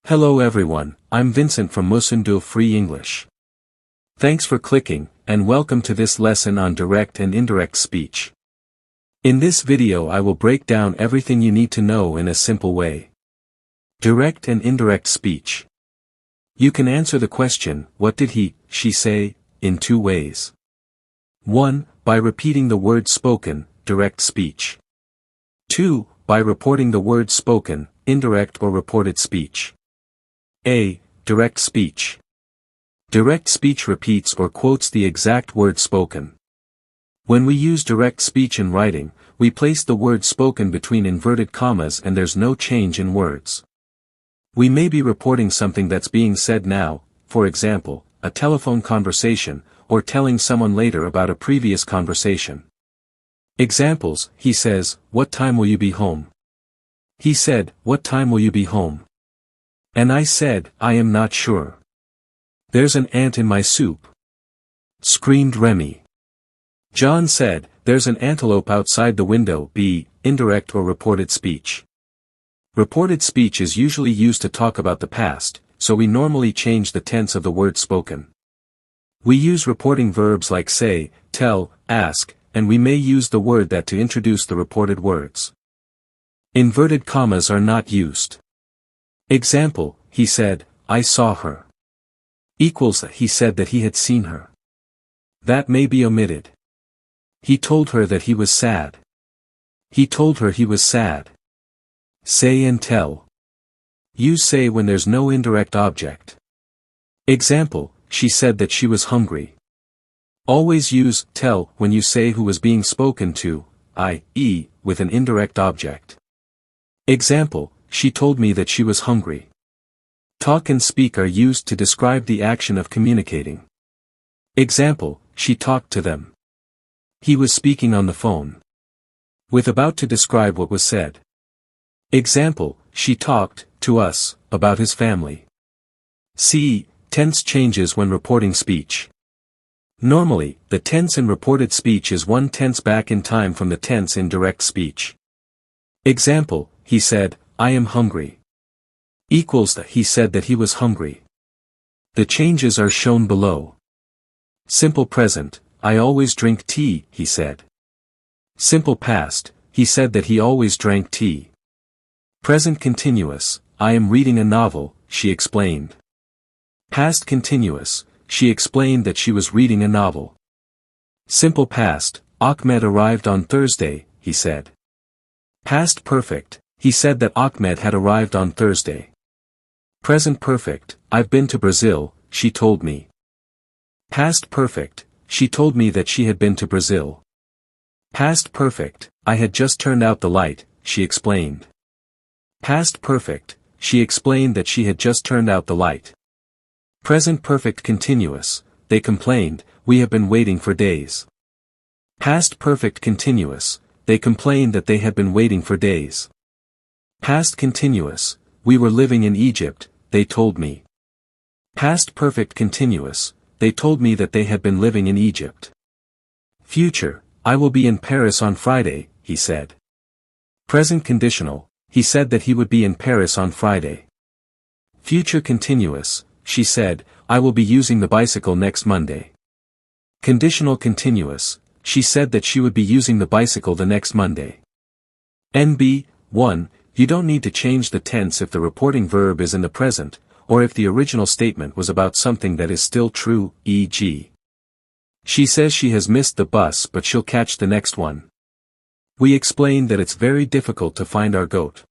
Hello everyone, I'm Vincent from Musundu Free English. Thanks for clicking, and welcome to this lesson on direct and indirect speech. In this video I will break down everything you need to know in a simple way. Direct and indirect speech. You can answer the question, what did he, she say, in two ways. 1. By repeating the words spoken, direct speech. 2. By reporting the words spoken, indirect or reported speech. A. Direct speech. Direct speech repeats or quotes the exact word spoken. When we use direct speech in writing, we place the word spoken between inverted commas and there's no change in words. We may be reporting something that's being said now, for example, a telephone conversation, or telling someone later about a previous conversation. Examples, he says, "What time will you be home?" He said, "What time will you be home?" And I said, "I am not sure." "There's an ant in my soup," screamed Remy. John said, "There's an antelope outside the window." B. Indirect or reported speech. Reported speech is usually used to talk about the past, so we normally change the tense of the word spoken. We use reporting verbs like say, tell, ask, and we may use the word that to introduce the reported words. Inverted commas are not used. Example, he said, "I saw her." Equals, he said that he had seen her. That may be omitted. He told her that he was sad. He told her he was sad. Say and tell. Use say when there's no indirect object. Example, she said that she was hungry. Always use tell when you say who was being spoken to, i.e., with an indirect object. Example, she told me that she was hungry. Talk and speak are used to describe the action of communicating. Example, she talked to them. He was speaking on the phone. With about to describe what was said. Example, she talked to us about his family. C. Tense changes when reporting speech. Normally, the tense in reported speech is one tense back in time from the tense in direct speech. Example, he said, "I am hungry." Equals that he said that he was hungry. The changes are shown below. Simple present, "I always drink tea," he said. Simple past, he said that he always drank tea. Present continuous, "I am reading a novel," she explained. Past continuous, she explained that she was reading a novel. Simple past, "Ahmed arrived on Thursday," he said. Past perfect, he said that Ahmed had arrived on Thursday. Present perfect, "I've been to Brazil," she told me. Past perfect, she told me that she had been to Brazil. Past perfect, "I had just turned out the light," she explained. Past perfect, she explained that she had just turned out the light. Present perfect continuous, "They complained, we have been waiting for days." Past perfect continuous, "They complained that they had been waiting for days." Past continuous, "We were living in Egypt, they told me." Past perfect continuous, "They told me that they had been living in Egypt." Future, "I will be in Paris on Friday," he said. Present conditional, he said that he would be in Paris on Friday. Future continuous, she said, "I will be using the bicycle next Monday." Conditional continuous, she said that she would be using the bicycle the next Monday. NB 1. You don't need to change the tense if the reporting verb is in the present, or if the original statement was about something that is still true, e.g. She says she has missed the bus but she'll catch the next one. We explained that it's very difficult to find our goat.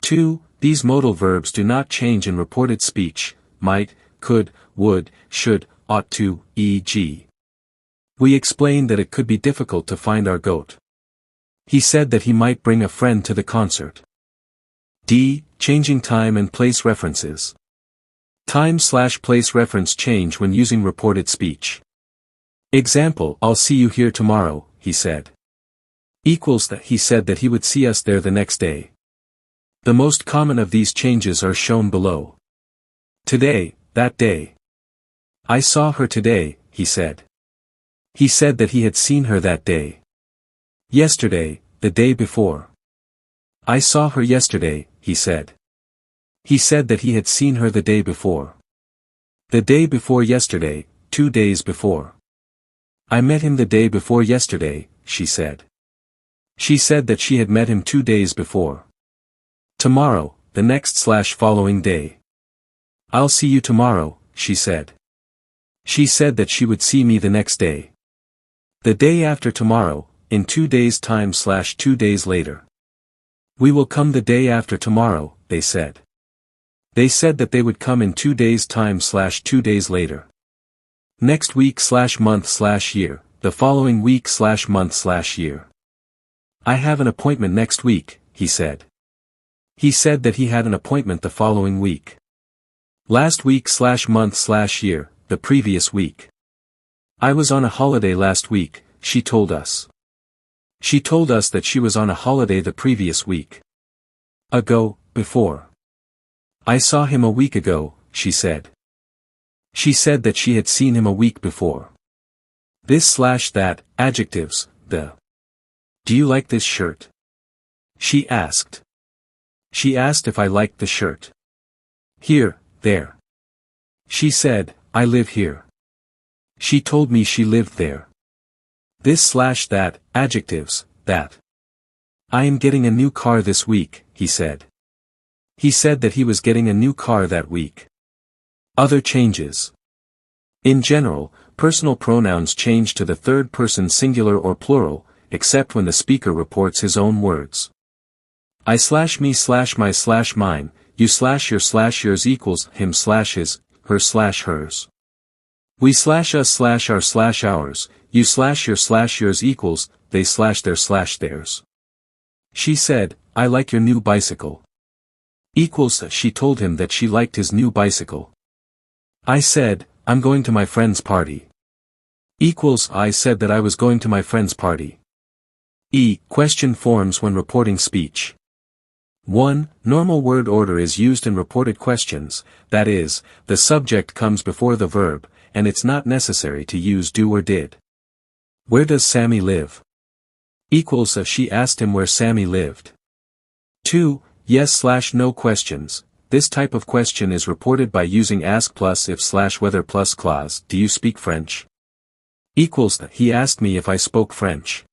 2. These modal verbs do not change in reported speech, might, could, would, should, ought to, e.g. We explained that it could be difficult to find our goat. He said that he might bring a friend to the concert. D. Changing time and place references. Time/place reference change when using reported speech. Example, "I'll see you here tomorrow," he said. Equals that he said that he would see us there the next day. The most common of these changes are shown below. Today, that day. "I saw her today," he said. He said that he had seen her that day. Yesterday, the day before. "I saw her yesterday," he said. He said that he had seen her the day before. The day before yesterday, 2 days before. I met him the day before yesterday, she said. She said that she had met him 2 days before. Tomorrow, the next/following day. I'll see you tomorrow, she said. She said that she would see me the next day. The day after tomorrow, in 2 days' time/2 days later. We will come the day after tomorrow, they said. They said that they would come in 2 days' time/2 days later. Next week/month/year, the following week/month/year. I have an appointment next week, he said. He said that he had an appointment the following week. Last week/month/year, the previous week. I was on a holiday last week, she told us. She told us that she was on a holiday the previous week. Ago, before. I saw him a week ago, she said. She said that she had seen him a week before. This/that, adjectives, the. Do you like this shirt? She asked. She asked if I liked the shirt. Here, there. She said, I live here. She told me she lived there. This/that, adjectives, that. I am getting a new car this week, he said. He said that he was getting a new car that week. Other changes. In general, personal pronouns change to the third person singular or plural, except when the speaker reports his own words. I/me/my/mine, you/your/yours equals him/his, her/hers. We/us/our/ours, you/your/yours equals they/their/theirs. She said, I like your new bicycle. Equals she told him that she liked his new bicycle. I said, I'm going to my friend's party. Equals I said that I was going to my friend's party. Question forms when reporting speech. 1. Normal word order is used in reported questions, that is, the subject comes before the verb, and it's not necessary to use do or did. Where does Sammy live? Equals she asked him where Sammy lived. 2. Yes/no questions. This type of question is reported by using ask plus if/whether plus clause. Do you speak French? Equals he asked me if I spoke French.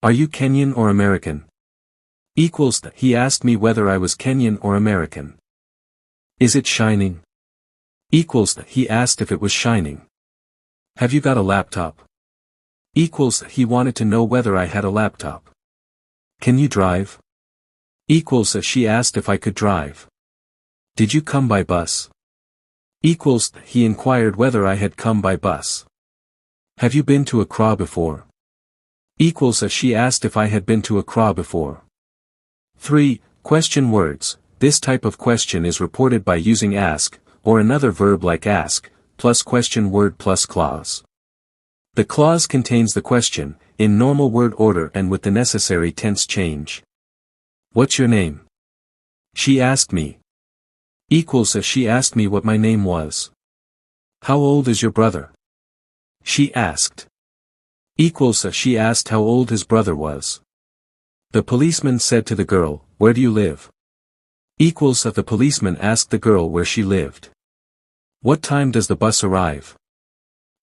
Are you Kenyan or American? Equals he asked me whether I was Kenyan or American. Is it shining? Equals he asked if it was shining. Have you got a laptop? Equals he wanted to know whether I had a laptop. Can you drive? Equals she asked if I could drive. Did you come by bus? Equals he inquired whether I had come by bus. Have you been to Accra before? Equals she asked if I had been to Accra before. 3. Question words. This type of question is reported by using ask, or another verb like ask, plus question word plus clause. The clause contains the question, in normal word order and with the necessary tense change. What's your name? She asked me. Equals she asked me what my name was. How old is your brother? She asked. Equals she asked how old his brother was. The policeman said to the girl, where do you live? Equals the policeman asked the girl where she lived. What time does the bus arrive?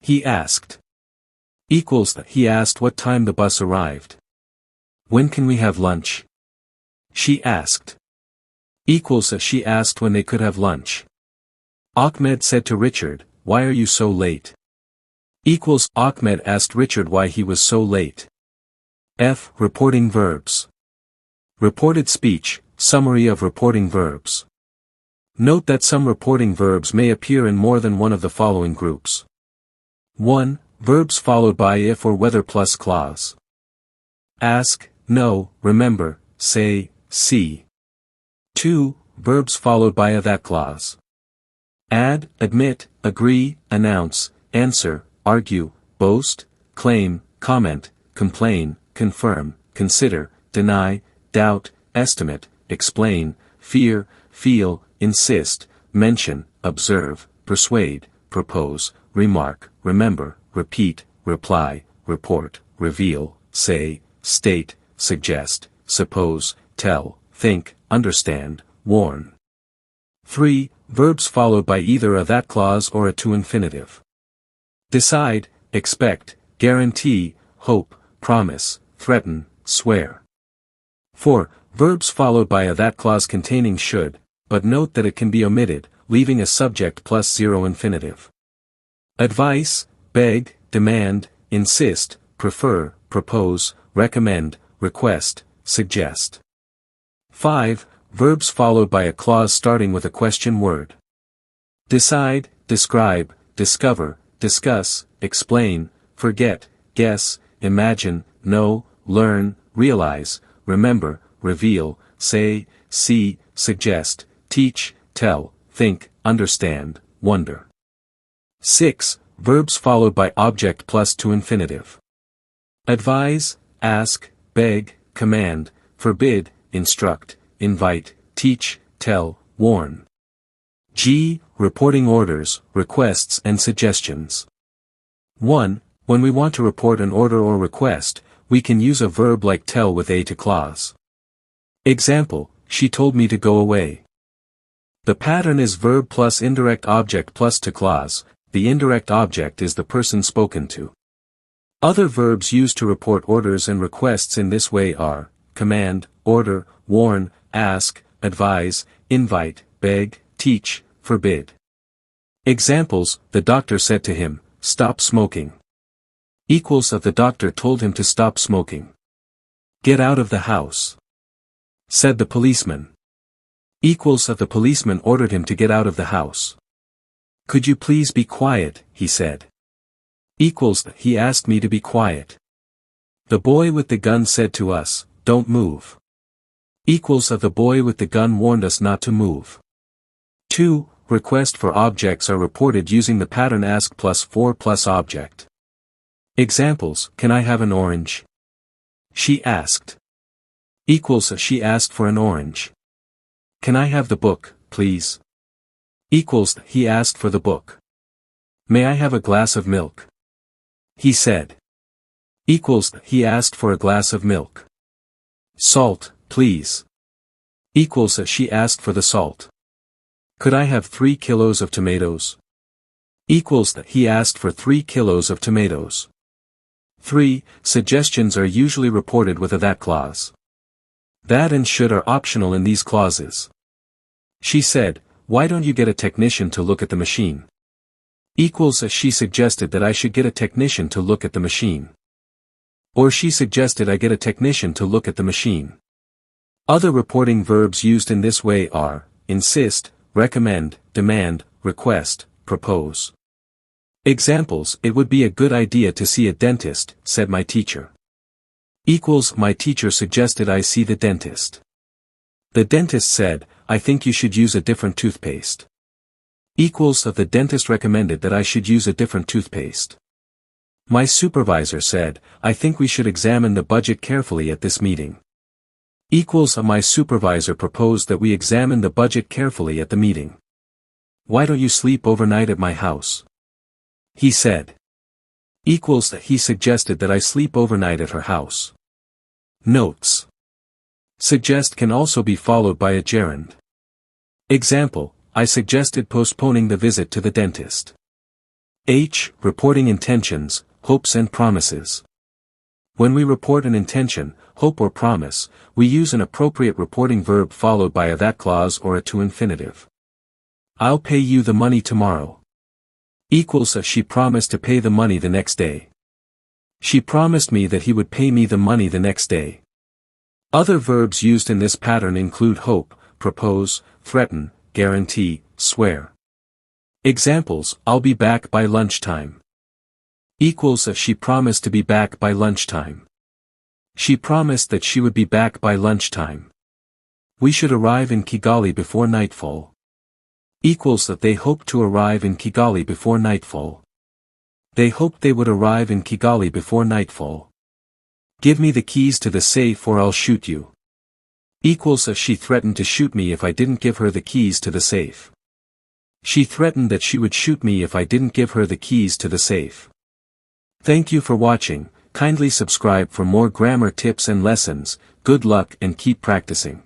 He asked. Equals he asked what time the bus arrived. When can we have lunch? She asked. Equals she asked when they could have lunch. Ahmed said to Richard, why are you so late? Equals Ahmed asked Richard why he was so late. F. Reporting verbs. Reported speech, summary of reporting verbs. Note that some reporting verbs may appear in more than one of the following groups. 1. Verbs followed by if or whether plus clause. Ask, know, remember, say, see. 2. Verbs followed by a that clause. Add, admit, agree, announce, answer, argue, boast, claim, comment, complain, confirm, consider, deny, doubt, estimate, explain, fear, feel, insist, mention, observe, persuade, propose, remark, remember, repeat, reply, report, reveal, say, state, suggest, suppose, tell, think, understand, warn. 3. Verbs followed by either a that clause or a to infinitive. Decide, expect, guarantee, hope, promise, threaten, swear. 4. Verbs followed by a that clause containing should, but note that it can be omitted, leaving a subject plus 0 infinitive. Advice, beg, demand, insist, prefer, propose, recommend, request, suggest. 5. Verbs followed by a clause starting with a question word. Decide, describe, discover, discuss, explain, forget, guess, imagine, know, learn, realize, remember, reveal, say, see, suggest, teach, tell, think, understand, wonder. 6. Verbs followed by object plus to infinitive. Advise, ask, beg, command, forbid, instruct, invite, teach, tell, warn. G. Reporting orders, requests and suggestions. 1. When we want to report an order or request, we can use a verb like tell with a to clause. Example, she told me to go away. The pattern is verb plus indirect object plus to clause. The indirect object is the person spoken to. Other verbs used to report orders and requests in this way are command, order, warn, ask, advise, invite, beg, teach, forbid. Examples, the doctor said to him, stop smoking. Equals of the doctor told him to stop smoking. Get out of the house. Said the policeman. Equals of the policeman ordered him to get out of the house. Could you please be quiet, he said. Equals, he asked me to be quiet. The boy with the gun said to us, don't move. Equals of the boy with the gun warned us not to move. 2. Request for objects are reported using the pattern ask plus for plus object. Examples, can I have an orange? She asked. Equals, she asked for an orange. Can I have the book, please? Equals, he asked for the book. May I have a glass of milk? He said. Equals, he asked for a glass of milk. Salt, please. Equals, she asked for the salt. Could I have 3 kilos of tomatoes? Equals, he asked for 3 kilos of tomatoes. 3. Suggestions are usually reported with a that clause. That and should are optional in these clauses. She said, why don't you get a technician to look at the machine? Equals, she suggested that I should get a technician to look at the machine. Or she suggested I get a technician to look at the machine. Other reporting verbs used in this way are, insist, recommend, demand, request, propose. Examples, it would be a good idea to see a dentist, said my teacher. Equals, my teacher suggested I see the dentist. The dentist said, I think you should use a different toothpaste. Equals of the dentist recommended that I should use a different toothpaste. My supervisor said, I think we should examine the budget carefully at this meeting. Equals of my supervisor proposed that we examine the budget carefully at the meeting. Why don't you sleep overnight at my house? He said. Equals that he suggested that I sleep overnight at her house. Notes. Suggest can also be followed by a gerund. Example, I suggested postponing the visit to the dentist. H. Reporting intentions, hopes and promises. When we report an intention, hope or promise, we use an appropriate reporting verb followed by a that clause or a to infinitive. I'll pay you the money tomorrow. Equals a she promised to pay the money the next day. She promised me that he would pay me the money the next day. Other verbs used in this pattern include hope, propose, threaten, guarantee, swear. Examples, I'll be back by lunchtime. Equals a she promised to be back by lunchtime. She promised that she would be back by lunchtime. We should arrive in Kigali before nightfall. Equals that they hoped to arrive in Kigali before nightfall. They hoped they would arrive in Kigali before nightfall. Give me the keys to the safe or I'll shoot you. Equals a she threatened to shoot me if I didn't give her the keys to the safe. She threatened that she would shoot me if I didn't give her the keys to the safe. Thank you for watching. Kindly subscribe for more grammar tips and lessons. Good luck and keep practicing.